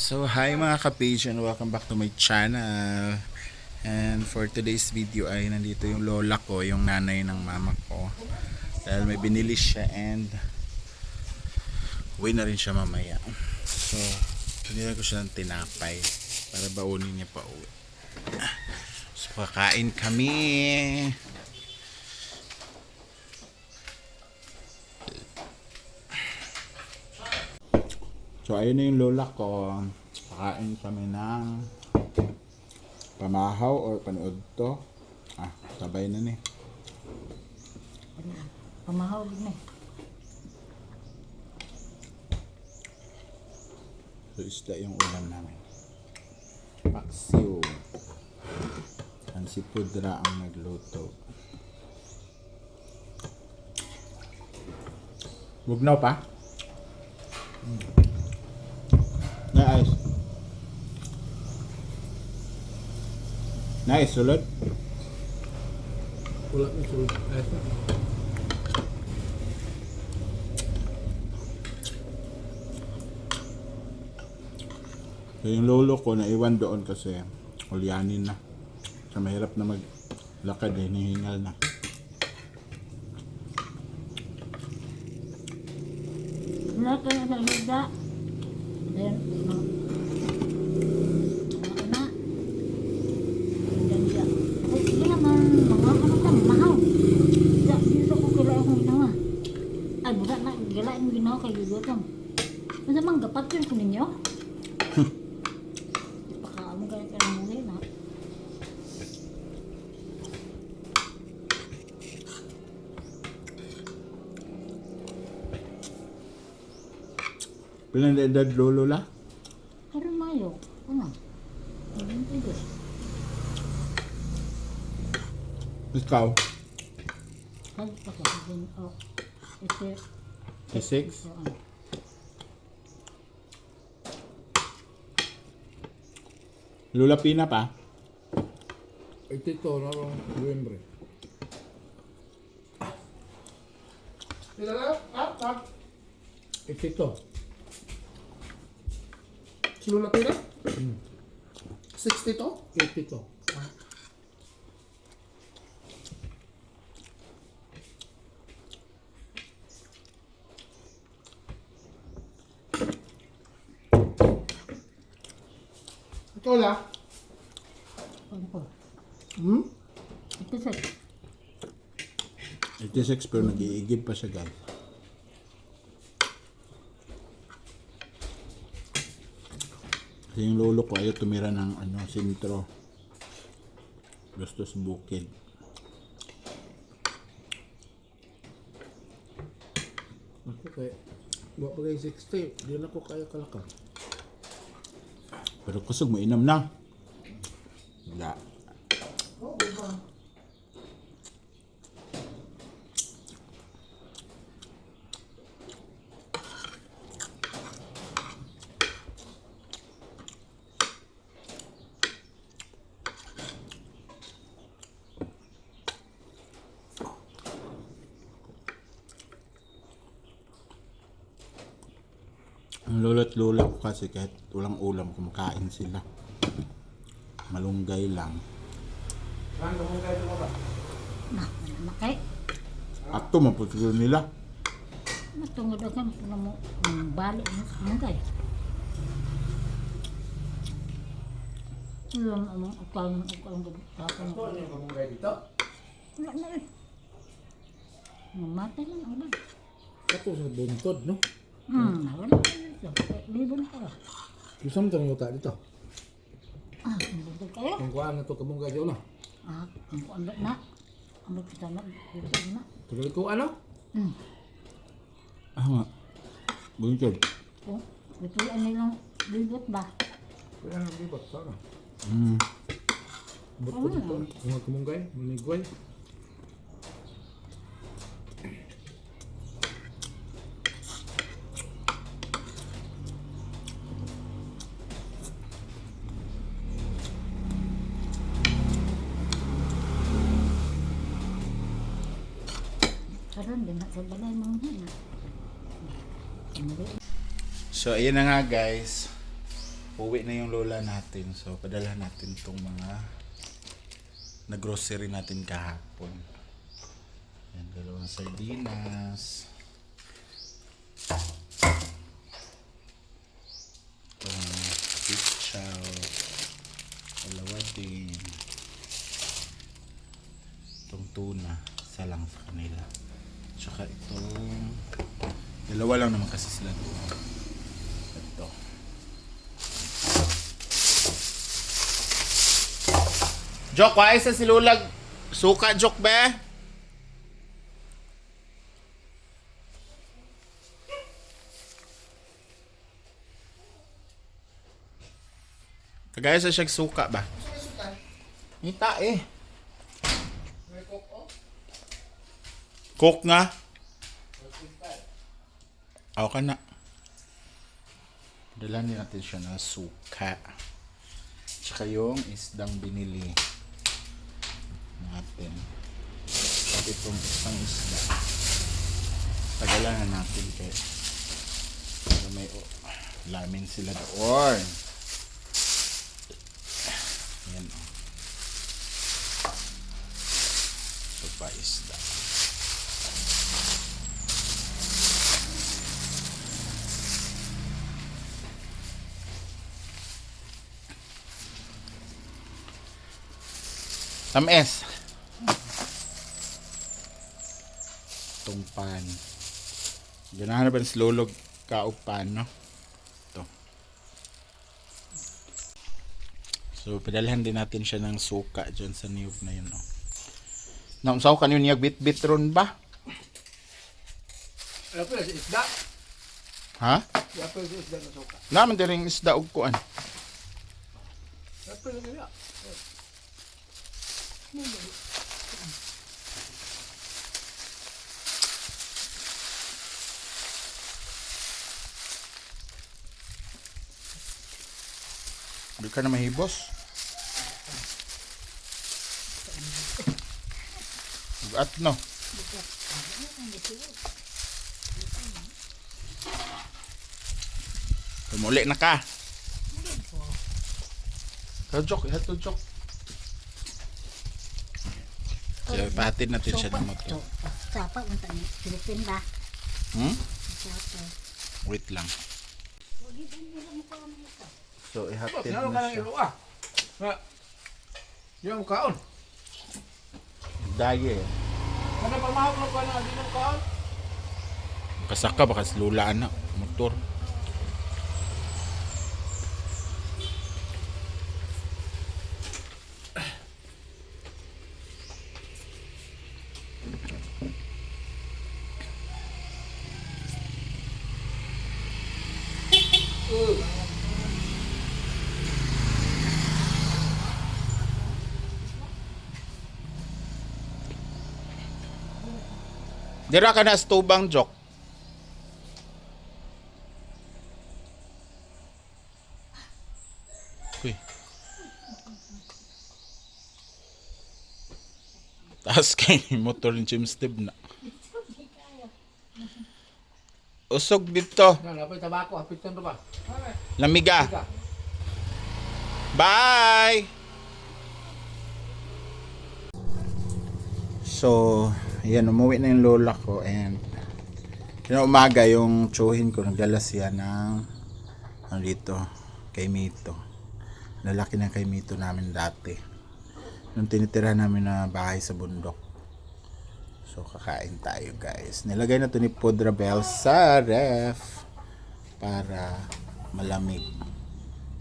So hi mga ka-page and welcome back to my channel. And for today's video ay nandito yung lola ko, yung nanay ng mama ko. Dahil may binili siya and uwi na rin siya mamaya. So binili ko siya ng tinapay para baunin niya pa uwi. So kakain kami. So ayun na yung lola ko. Kakain kami ng pamahaw or panood to. Sabay na ni. Pamahaw din eh. So isda yung ulam namin. Paksiw. Ang si Pudra ang nagluto. Bugnaw pa? Nice. Nice, sulod. Wala na sulod. Ayos na. So yung lolo ko naiwan doon kasi ulyanin na. So mahirap na maglakad eh, nihingal na. Lahat na sa isda. Then, na. Dan dia. Hindi naman mga kamatang mahal. Dito ko kailangan akong ginawa. Ay, buka na. Kailangan mo ginawa kay Gugotong. Ano naman, gapat yun ko ninyo? Pakaamo kaya kaya muli na. Pilang edad lolo la? Pero mayo. Ano? Hindi tigas. Ikaw? Halit pa ka. Ito. 6? Lula Pina pa? Ito na lang. November. Ito. Sino natira? 60 to? 82. Ito la? Ano ko? Hmm? Ito sa 86 pero nag-iigib pa siya guys. Kasi yung lolo ko ayaw tumira ng sentro. Gusto sa bukid. Ako kaya, buwa pa kayo 60, di na ko kaya kalakal. Pero kusog mo inom na. Wala. Ang lolo't lola ko kasi kahit walang ulam kumakain sila. Malunggay lang. nakay. Ato maputulog nila. Matungod ako na mo balik mo sa mungkay. Ilang among ukang tapon. Wala na eh. Mamatay na ang bag. Ito sa buntod, no? Wala na ito. Libon ka. Gusto mo itong yuta dito? Libon kayo? Kung kuhaan na ito kabunggay dito, no? Ang kuanda na. Ang kita na. Dito na. Tuloy ko ano? Nga. Bungkod. Oh, ito yan nilang libot ba? Kaya nang libat, sana. Buto Ano dito. Mga kabunggay, manigway. Karon din na sa balay mga hina. So, ayun na nga guys. Uwi na yung lola natin. So, padala natin tong mga na-grocery natin kahapon. Yan, dalawang sardinas. Itong pitchaw. Dalawa din. Itong tuna. Isa lang sa kanila. Tsaka itong dalawa lang naman kasi sila doon. Ito. Jok, why sa silulag? Suka, Jok, be? Kagaya sa siyang suka ba? Hita eh. Coke nga. Ako ka na. Dala natin siya ng suka. Tsaka yung isdang binili natin. At itong isang isda. Tagalan na natin kaya may lamin sila doon. Yan o. Ito pa isda. Tamis. Itong pan. Ganahan na ba ng slolog kaog pan, no? Ito. So, padalhan din natin siya ng suka dyan sa niyog na yun, no? Naumsaw ka niyo bit-bit ron ba? Ano pa si isda? Ha? Ano pa si isda na suka? Naman din rin isda og kuan. Ano pa niya? Hindi ka na mahibos. At no. Tumuli na ka. Jok, ito Jok. So, pahatid natin siya ng motor. Sapa, unta ni Philippine ba? Hmm? Sapa. Wait lang. So, ihatid Ano ka na nang siya. ilo ah? Ha? Yung kaon. Dagi eh. Ano pa mahapon ka na di ng kaon? Kasaka baka lulaan na. Motor. Dira ka na stubang Jok. Uy. Taas kay motor ni Jim Steve na. Usog dito. Napay tabako, apitan to ba? Lamiga. Ika. Bye! So, ayan, umuwi na yung lola ko and yun, umaga yung tsuhin ko, nagdala siya ng ano dito, kay Mito. Lalaki ng kay Mito namin dati. Nung tinitira namin na bahay sa bundok. So, kakain tayo guys. Nilagay na to ni Podrabel sa ref para malamig.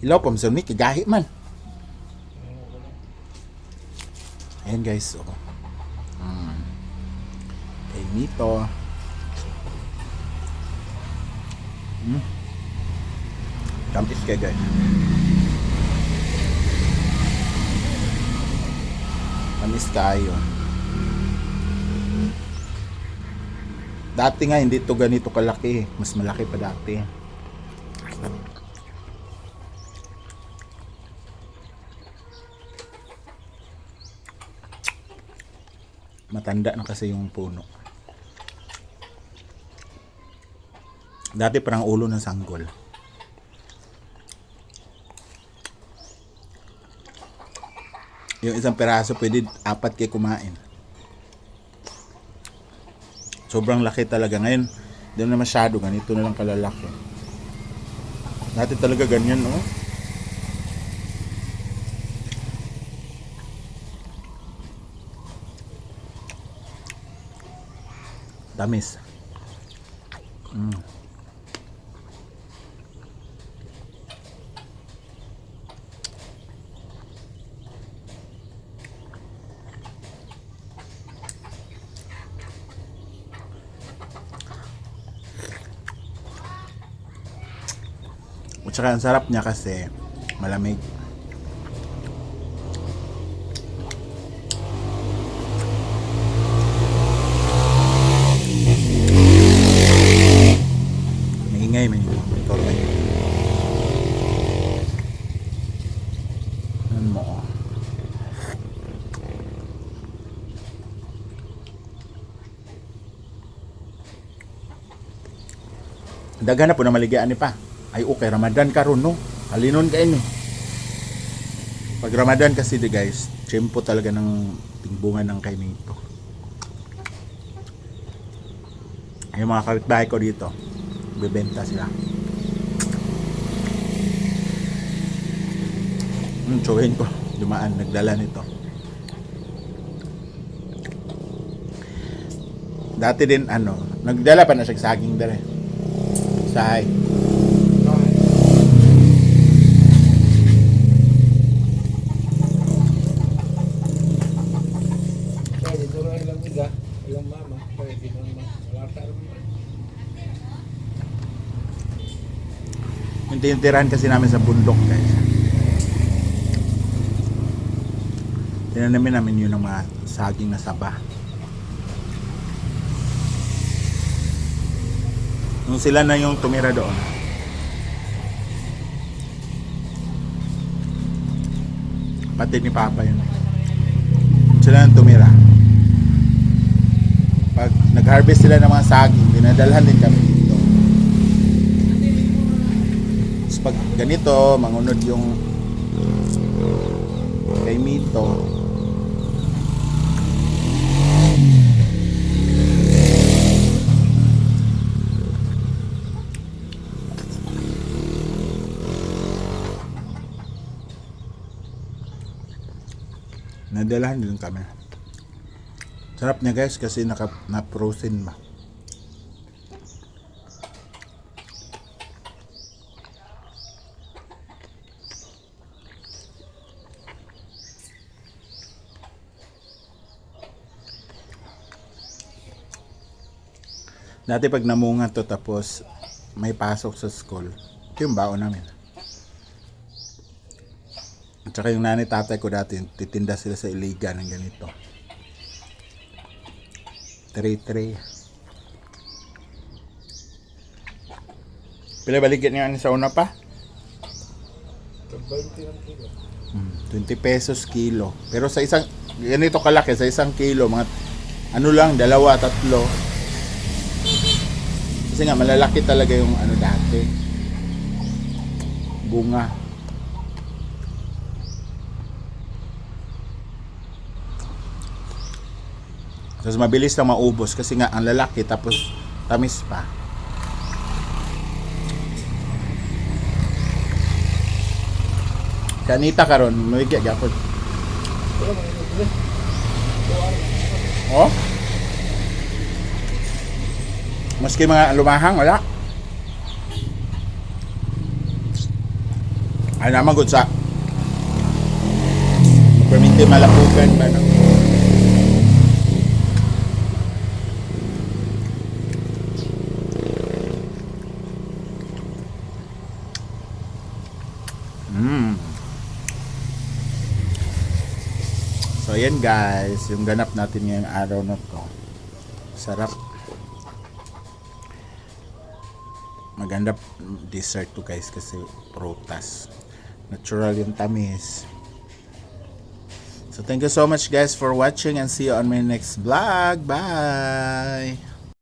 Ilaw pa, Mr. Mickey, gahi man. Ayan guys, so. Kay Mito. Kampis kayo guys. Kamis tayo. Dati nga hindi to ganito kalaki. Mas malaki pa dati. Matanda na kasi yung puno. Dati parang ulo ng sanggol. Yung isang peraso pwede 4 kayo kumain. Sobrang laki talaga. Ngayon, hindi na masyado. Ganito na lang kalalaki. Dati talaga ganyan, no? Tamis. At saka ang sarap niya kasi malamig. Maingay may motor na yun. Ano mo? Daghan na po na maligaan ni pa. Ay okay, Ramadan karon no. Halinon kayo no. Pag Ramadan kasi di guys, tiyempo talaga ng timbungan ng kainito. Yung mga kapitbahay ko dito, bebenta sila. Tsuhin ko, dumaan, nagdala nito. Dati din nagdala pa na siya saging dere. Sahay. Ilang mama, kaya di naman malata naman. Yung tinitirahan kasi namin sa bundok guys. Tinanamin namin yun ng mga saging na saba. Nung sila na yung tumira doon, pati ni Papa yun. Sila na tumira. Pag nag-harvest sila ng mga saging, dinadalhan din kami dito. Tapos pag ganito, mangunod yung kay Mito. Nadalhan din kami. Sarap niya guys kasi na-frozen ba. Dati pag namunga to tapos may pasok sa school, ito yung baon namin. At saka yung nanay tatay ko dati, titinda sila sa Iligan ng ganito. 3-3. Pila balikan niya sa una pa? 20 lang kilo. 20 pesos kilo. Pero sa isang, ganito kalaki, sa isang kilo, mga lang, 2, 3. Kasi nga, malalaki talaga yung dati. Bunga. Tapos mabilis lang maubos kasi nga ang lalaki tapos tamis pa. Kanita karon, mawigya gyapon. Oh? Maski mga lumahang wala. Ay naman gud sa perminti malapugan ba no? So ayan guys, yung ganap natin ngayong araw na to. Sarap. Maganda dessert to guys kasi prutas. Natural yung tamis. So thank you so much guys for watching and see you on my next vlog. Bye!